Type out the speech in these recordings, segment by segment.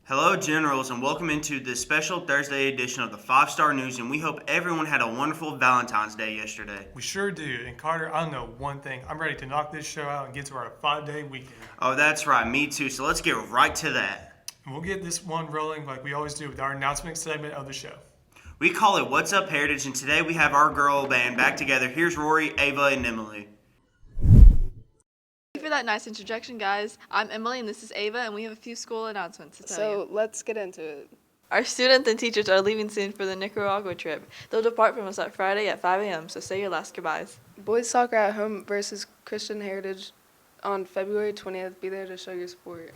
Hello, Generals, and welcome into this special Thursday edition of the 5-Star News, and we hope everyone had a wonderful Valentine's Day yesterday. We sure do. And Carter, I know one thing. I'm ready to knock this show out and get to our 5-day weekend. Oh, that's right, me too, so let's get right to that. And we'll get this one rolling like we always do with our announcement segment of the show. We call it What's Up Heritage, and today we have our girl band back together. Here's Rory, Ava, and Emily. For that nice introduction, guys. I'm Emily and this is Ava, and we have a few school announcements to tell you. So let's get into it. Our students and teachers are leaving soon for the Nicaragua trip. They'll depart from us on Friday at 5 a.m., so say your last goodbyes. Boys soccer at home versus Christian Heritage on February 20th. Be there to show your support.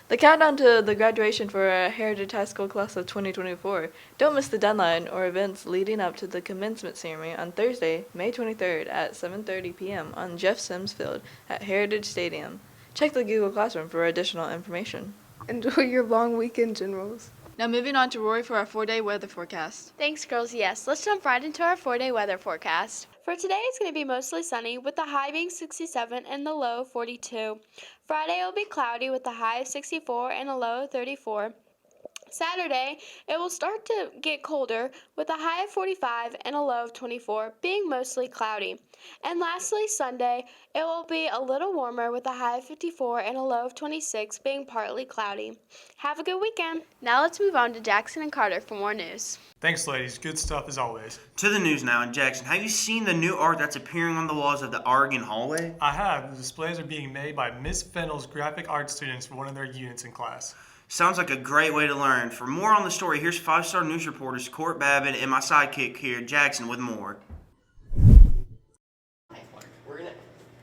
The countdown to the graduation for our Heritage High School class of 2024. Don't miss the deadline or events leading up to the commencement ceremony on Thursday, May 23rd at 7:30 p.m. on Jeff Sims Field at Heritage Stadium. Check the Google Classroom for additional information. Enjoy your long weekend, Generals. Now moving on to Rory for our 4-day weather forecast. Thanks, girls. Yes, let's jump right into our 4-day weather forecast. For today, it's going to be mostly sunny with the high being 67 and the low 42. Friday will be cloudy with the high of 64 and a low of 34. Saturday, it will start to get colder with a high of 45 and a low of 24, being mostly cloudy. And lastly, Sunday, it will be a little warmer with a high of 54 and a low of 26, being partly cloudy. Have a good weekend. Now let's move on to Jackson and Carter for more news. Thanks, ladies. Good stuff as always. To the news now, in Jackson, have you seen the new art that's appearing on the walls of the Oregon hallway? I have. The displays are being made by Miss Fennell's graphic art students for one of their units in class. Sounds like a great way to learn. For more on the story, here's 5-Star News reporters Court Babbitt and my sidekick here, Jackson, with more.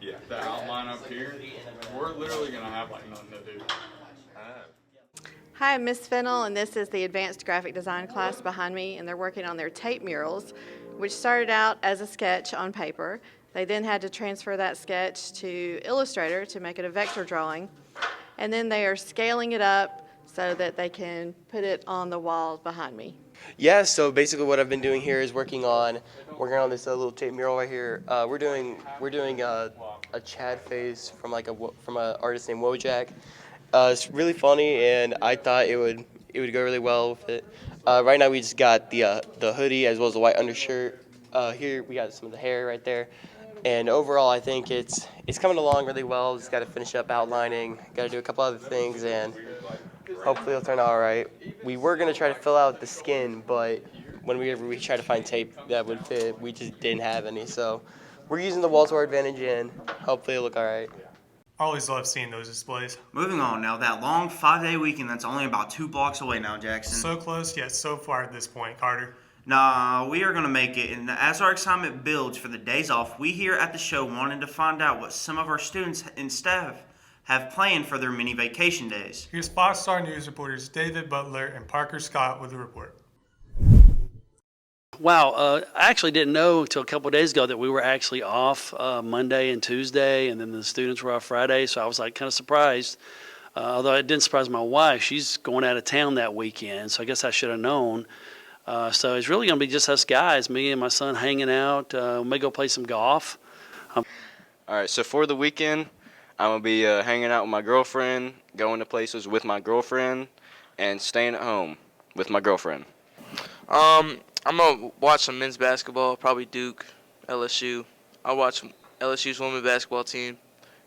Yeah, the outline up here, we're literally going to have like nothing to do. Hi, I'm Miss Fennell, and this is the advanced graphic design class behind me, and they're working on their tape murals, which started out as a sketch on paper. They then had to transfer that sketch to Illustrator to make it a vector drawing, and then they are scaling it up so that they can put it on the wall behind me. Yeah, so basically what I've been doing here is working on this little tape mural right here. We're doing a Chad face from from an artist named Wojak. It's really funny, and I thought it would go really well with it. Right now we just got the hoodie as well as the white undershirt. Here we got some of the hair right there, and overall I think it's coming along really well. Just got to finish up outlining, got to do a couple other things, and hopefully it'll turn out all right. We were gonna try to fill out the skin, but whenever we tried to find tape that would fit, we just didn't have any. So we're using the wall to our advantage, and hopefully it'll look all right. I always love seeing those displays. Moving on now, that long 5-day weekend that's only about 2 blocks away now, Jackson. So close, yet so far at this point, Carter. Nah, we are going to make it, and as our excitement builds for the days off, we here at the show wanted to find out what some of our students and staff have planned for their mini vacation days. Here's 5-Star News reporters David Butler and Parker Scott with a report. Wow, I actually didn't know until a couple of days ago that we were actually off Monday and Tuesday, and then the students were off Friday, so I was like kind of surprised. Although it didn't surprise my wife. She's going out of town that weekend, so I guess I should have known. So it's really going to be just us guys, me and my son hanging out. We may go play some golf. All right, so for the weekend, I'm going to be hanging out with my girlfriend, going to places with my girlfriend, and staying at home with my girlfriend. I'm going to watch some men's basketball, probably Duke, LSU. I'll watch LSU's women's basketball team.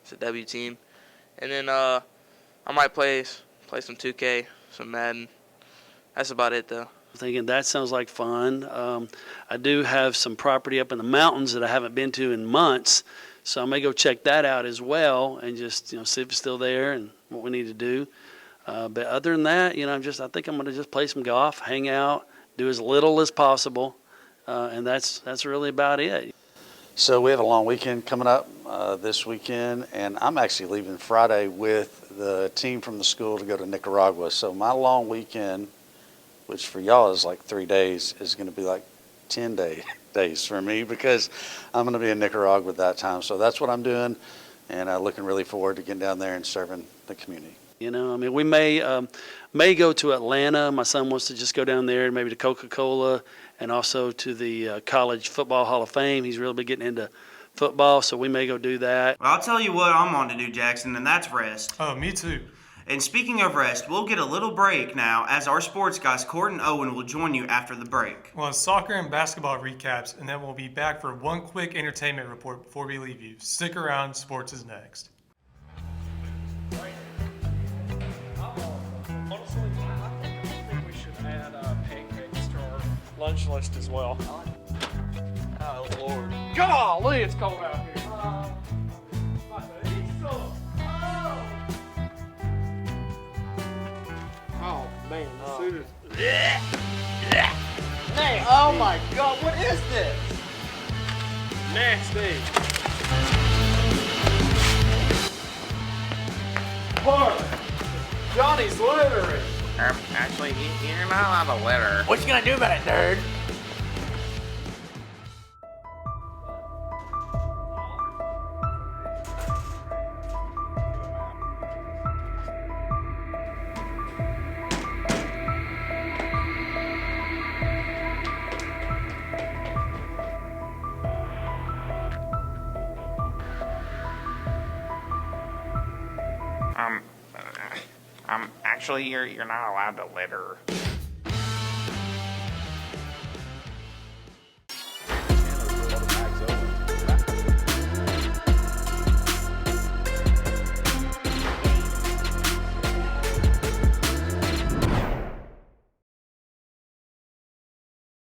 It's a W team. And then I might play some 2K, some Madden. That's about it, though. Thinking that sounds like fun. I do have some property up in the mountains that I haven't been to in months, so I may go check that out as well and just see if it's still there and what we need to do. But other than that, I think I'm going to just play some golf, hang out, do as little as possible, and that's really about it. So we have a long weekend coming up this weekend, and I'm actually leaving Friday with the team from the school to go to Nicaragua. So my long weekend, which for y'all is like 3 days, is going to be like 10 days for me because I'm going to be in Nicaragua at that time. So that's what I'm doing, and looking really forward to getting down there and serving the community. We may go to Atlanta. My son wants to just go down there, maybe to Coca-Cola, and also to the College Football Hall of Fame. He's really been getting into football, so we may go do that. Well, I'll tell you what I'm on to do, Jackson, and that's rest. Oh, me too. And speaking of rest, we'll get a little break now as our sports guys, Court and Owen, will join you after the break. Well, it's soccer and basketball recaps, and then we'll be back for one quick entertainment report before we leave you. Stick around, sports is next. Honestly, I think we should add pancakes to our lunch list as well. Oh, Lord. Golly, it's cold out here. Oh, man. As soon as... Oh, my God. What is this? Nasty. Parley. Johnny's littering. Actually, you're not allowed to litter. What you gonna do about it, nerd? Actually, you're not allowed to litter.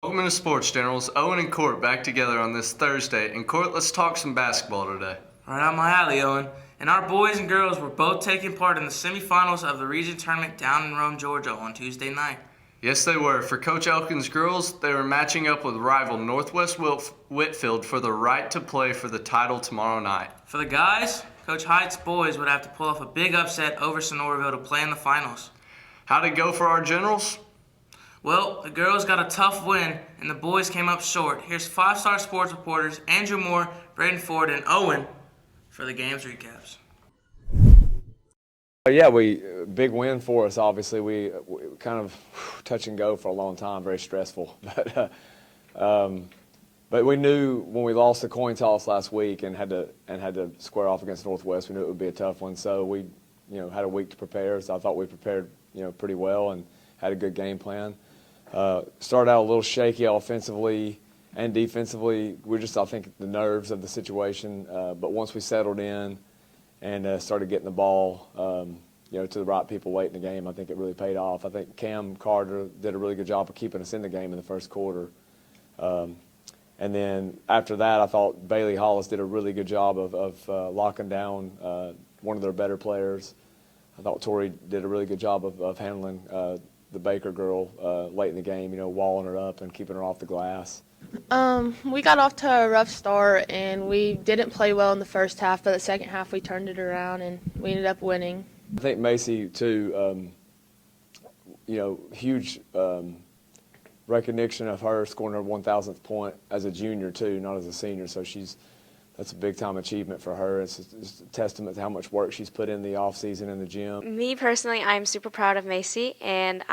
Welcome to Sports Generals. Owen and Court back together on this Thursday. And Court, let's talk some basketball today. Right on my alley, Owen. And our boys and girls were both taking part in the semifinals of the region tournament down in Rome, Georgia on Tuesday night. Yes, they were. For Coach Elkins' girls, they were matching up with rival Northwest Whitfield for the right to play for the title tomorrow night. For the guys, Coach Hyde's boys would have to pull off a big upset over Sonoraville to play in the finals. How'd it go for our Generals? Well, the girls got a tough win, and the boys came up short. Here's five-star sports reporters Andrew Moore, Braden Ford, and Owen for the game's recaps. Yeah, big win for us. Obviously, we kind of touch and go for a long time, very stressful. But we knew when we lost the coin toss last week and had to square off against Northwest, we knew it would be a tough one. So we, had a week to prepare. So I thought we prepared, pretty well and had a good game plan. Started out a little shaky offensively and defensively. I think, the nerves of the situation. But once we settled in and started getting the ball, to the right people late in the game, I think it really paid off. I think Cam Carter did a really good job of keeping us in the game in the first quarter. And then after that, I thought Bailey Hollis did a really good job of locking down one of their better players. I thought Tori did a really good job of handling the Baker girl late in the game, walling her up and keeping her off the glass. We got off to a rough start, and we didn't play well in the first half, but the second half we turned it around, and we ended up winning. I think Macy, too, huge recognition of her scoring her 1,000th point as a junior, too, not as a senior. So that's a big-time achievement for her. It's a testament to how much work she's put in the off-season in the gym. Me, personally, I'm super proud of Macy, and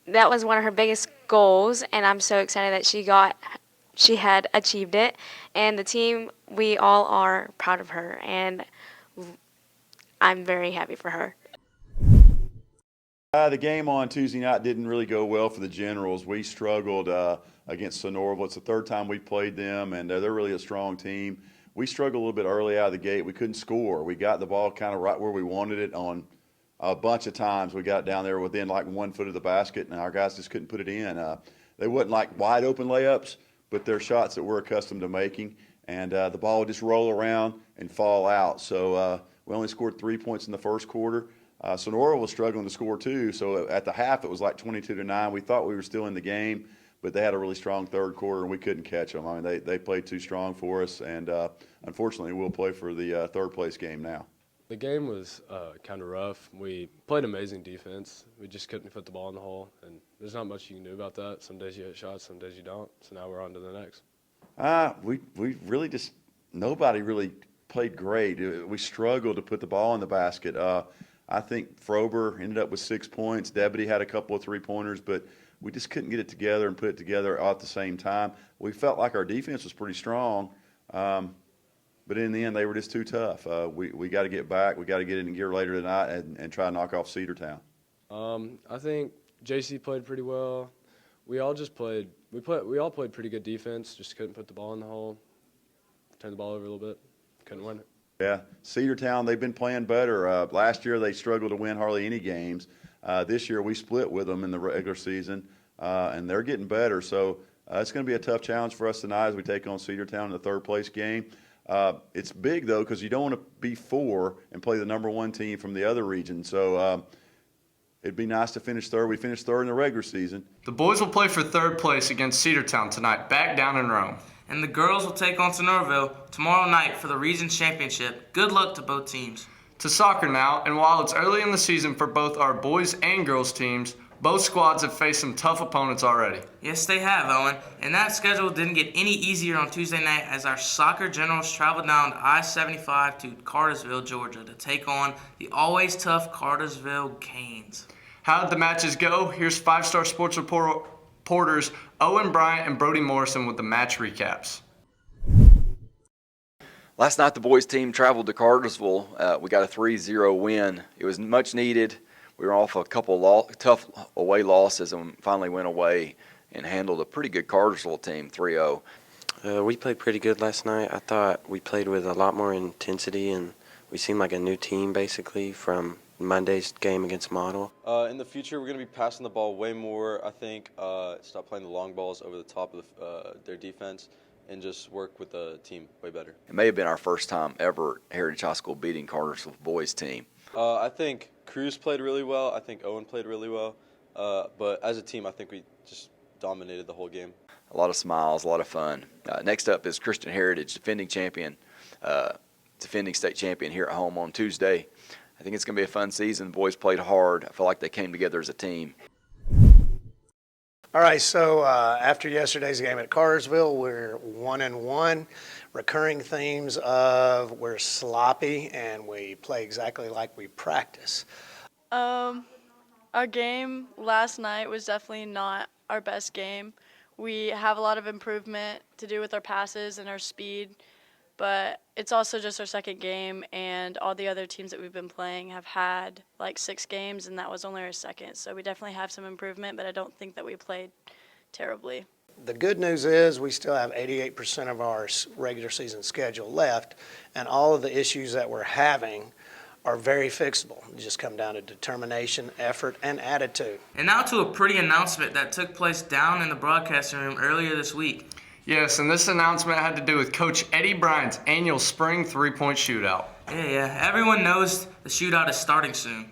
that was one of her biggest goals, and I'm so excited that she had achieved it. And the team, we all are proud of her, and I'm very happy for her. The game on Tuesday night didn't really go well for the Generals. We struggled against Sonoraville. It's the third time we played them, and they're really a strong team. We struggled a little bit early out of the gate. We couldn't score. We got the ball kind of right where we wanted it on a bunch of times. We got down there within like 1 foot of the basket, and our guys just couldn't put it in. They wasn't like wide open layups, but they're shots that we're accustomed to making, and the ball would just roll around and fall out. So we only scored 3 points in the first quarter. Sonoraville was struggling to score too, so at the half it was like 22-9. We thought we were still in the game, but they had a really strong third quarter and we couldn't catch them. I mean, they played too strong for us, and unfortunately we'll play for the third place game now. The game was kind of rough. We played amazing defense. We just couldn't put the ball in the hole, and there's not much you can do about that. Some days you hit shots, some days you don't. So now we're on to the next. We really just nobody really played great. We struggled to put the ball in the basket. I think Frober ended up with 6 points. Deputy had a couple of three-pointers, but we just couldn't get it together and put it together all at the same time. We felt like our defense was pretty strong, but in the end, they were just too tough. We got to get back. We got to get in gear later tonight and try to knock off Cedartown. I think JC played pretty well. We all played pretty good defense. Just couldn't put the ball in the hole. Turned the ball over a little bit. Couldn't win it. Yeah, Cedartown, they've been playing better. Last year they struggled to win hardly any games. This year we split with them in the regular season, and they're getting better. So it's going to be a tough challenge for us tonight as we take on Cedartown in the third-place game. It's big, though, because you don't want to be 4 and play the number 1 team from the other region. So it'd be nice to finish third. We finished third in the regular season. The boys will play for third place against Cedartown tonight, back down in Rome. And the girls will take on Sonoraville tomorrow night for the region championship. Good luck to both teams. To soccer now, and while it's early in the season for both our boys and girls teams, both squads have faced some tough opponents already. Yes, they have, Owen. And that schedule didn't get any easier on Tuesday night as our soccer generals traveled down I-75 to Cartersville, Georgia to take on the always tough Cartersville Canes. How did the matches go? Here's 5-star sports reporters Owen Bryant and Brody Morrison with the match recaps. Last night the boys team traveled to Cartersville. We got a 3-0 win. It was much needed. We were off a couple tough away losses and finally went away and handled a pretty good Cartersville team, 3-0. We played pretty good last night. I thought we played with a lot more intensity, and we seemed like a new team basically from Monday's game against Model. In the future, we're going to be passing the ball way more, I think. Stop playing the long balls over the top of their defense and just work with the team way better. It may have been our first time ever Heritage High School beating Cartersville boys team. I think Cruz played really well. I think Owen played really well. But as a team, I think we just dominated the whole game. A lot of smiles, a lot of fun. Next up is Christian Heritage, defending state champion here at home on Tuesday. I think it's going to be a fun season. The boys played hard. I feel like they came together as a team. All right, so after yesterday's game at Cartersville, we're 1-1. Recurring themes of we're sloppy and we play exactly like we practice. Our game last night was definitely not our best game. We have a lot of improvement to do with our passes and our speed, but it's also just our second game, and all the other teams that we've been playing have had like 6 games, and that was only our second. So we definitely have some improvement, but I don't think that we played terribly. The good news is we still have 88% of our regular season schedule left, and all of the issues that we're having are very fixable. They just come down to determination, effort, and attitude. And now to a pretty announcement that took place down in the broadcasting room earlier this week. Yes, and this announcement had to do with Coach Eddie Bryant's annual spring 3-point shootout. Yeah, everyone knows the shootout is starting soon.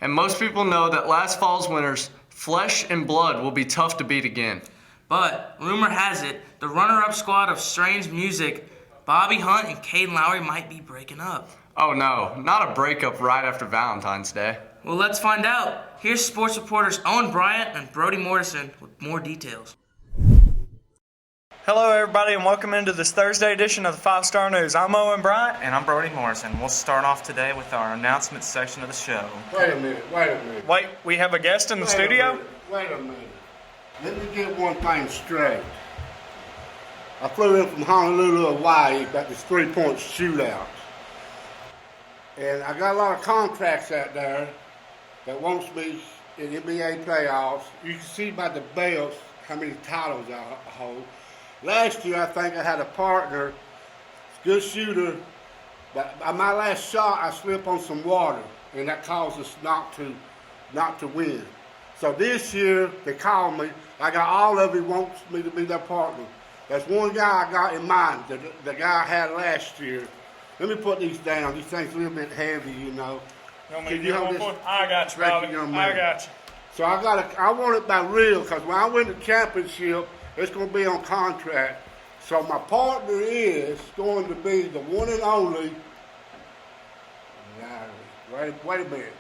And most people know that last fall's winners, Flesh and Blood, will be tough to beat again. But rumor has it, the runner-up squad of Strange Music, Bobby Hunt and Caden Lowry might be breaking up. Oh no, not a breakup right after Valentine's Day. Well, let's find out. Here's sports reporters Owen Bryant and Brody Morrison with more details. Hello everybody and welcome into this Thursday edition of the 5-Star News. I'm Owen Bryant. And I'm Brody Morrison. We'll start off today with our announcements section of the show. Wait a minute. Wait, we have a guest in the studio? Wait a minute. Let me get one thing straight. I flew in from Honolulu, Hawaii, about this 3-point shootout. And I got a lot of contracts out there that wants me in NBA playoffs. You can see by the belts how many titles I hold. Last year, I think I had a partner, good shooter, but on my last shot, I slipped on some water, and that caused us not to win. So this year, they called me. I got all of it wants me to be their partner. There's one guy I got in mind, the guy I had last year. Let me put these down. These things are a little bit heavy, you know. You want me to get one for you? I got you, Bobby. I got you. So I want it by real, because when I win the championship, it's going to be on contract. So my partner is going to be the one and only. Wait a minute.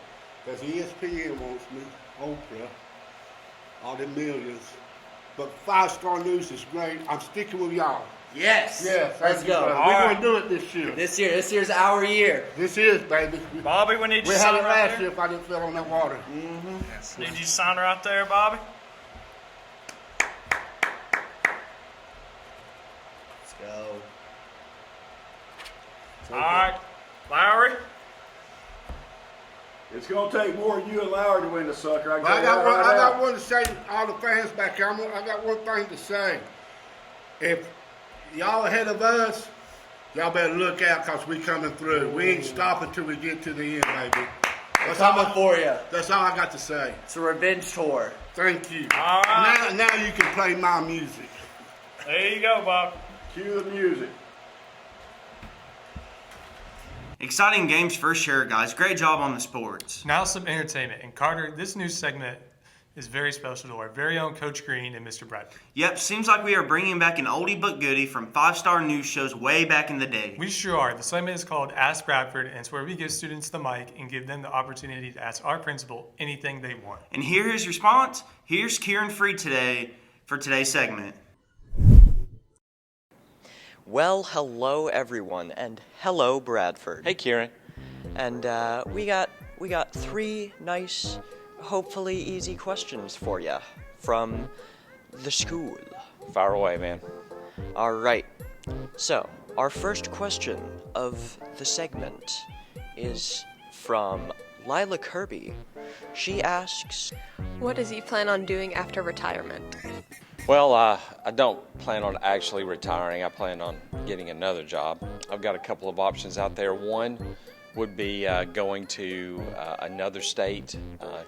Because ESPN wants me, Oprah, all the millions. But 5-Star News is great. I'm sticking with y'all. Yes. Yes. Let's go. We're going to do it this year. This year's our year. This is, baby. Bobby, we need you to sign right there. We had it last year if I didn't fell on that water. Mm-hmm. Yes. Need you to sign right there, Bobby. Go. All right, Lowry. It's going to take more than you and Lowry to win the sucker. I got one to say to all the fans back here. I got one thing to say. If y'all ahead of us, y'all better look out because we coming through. We ain't stopping till we get to the end, baby. We're coming for you. That's all I got to say. It's a revenge tour. Thank you. All right. Now you can play my music. There you go, Bob. Cue the music. Exciting games for sure, guys. Great job on the sports. Now some entertainment. And Carter, this new segment is very special to our very own Coach Green and Mr. Bradford. Yep, seems like we are bringing back an oldie but goodie from 5-star news shows way back in the day. We sure are. The segment is called Ask Bradford, and it's where we give students the mic and give them the opportunity to ask our principal anything they want. And here his response. Here's Kieran Freed today for today's segment. Well, hello everyone, and hello Bradford. Hey, Kieran. And we got 3 nice, hopefully easy questions for you from the school. Fire away, man. All right. So, our first question of the segment is from Lila Kirby. She asks, what does he plan on doing after retirement? Well, I don't plan on actually retiring. I plan on getting another job. I've got a couple of options out there. One would be going to another state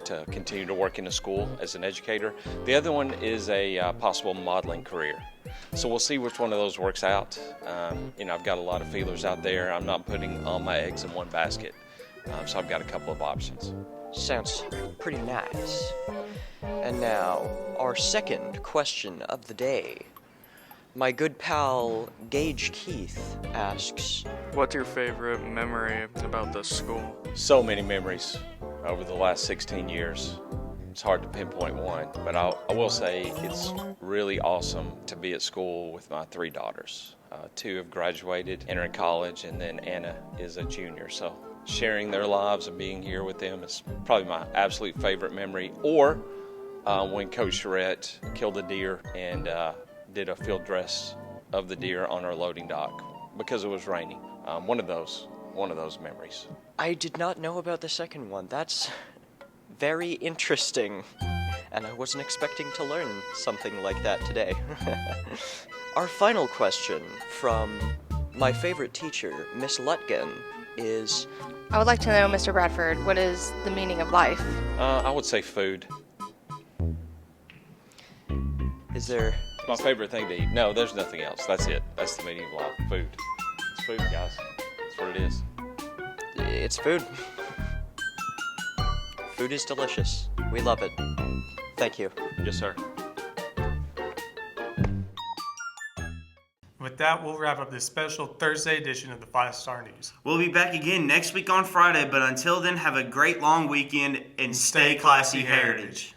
to continue to work in a school as an educator. The other one is a possible modeling career. So we'll see which one of those works out. I've got a lot of feelers out there. I'm not putting all my eggs in one basket. So I've got a couple of options. sounds pretty nice. And now, our second question of the day. My good pal, Gage Keith, asks, what's your favorite memory about this school? So many memories over the last 16 years. It's hard to pinpoint one, but I will say it's really awesome to be at school with my 3 daughters. 2 have graduated, entering college, and then Anna is a junior. So sharing their lives and being here with them is probably my absolute favorite memory. Or when Coach Charette killed a deer and did a field dress of the deer on our loading dock because it was raining. One of those memories. I did not know about the second one. That's very interesting. And I wasn't expecting to learn something like that today. Our final question from my favorite teacher, Miss Lutgen, is... I would like to know, Mr. Bradford, what is the meaning of life? I would say food. Is there... It's my favorite thing to eat. No, there's nothing else. That's it. That's the meaning of life. Food. It's food, guys. That's what it is. It's food. Food is delicious. We love it. Thank you. Yes, sir. With that, we'll wrap up this special Thursday edition of the 5-Star News. We'll be back again next week on Friday, but until then, have a great long weekend and stay classy, Heritage.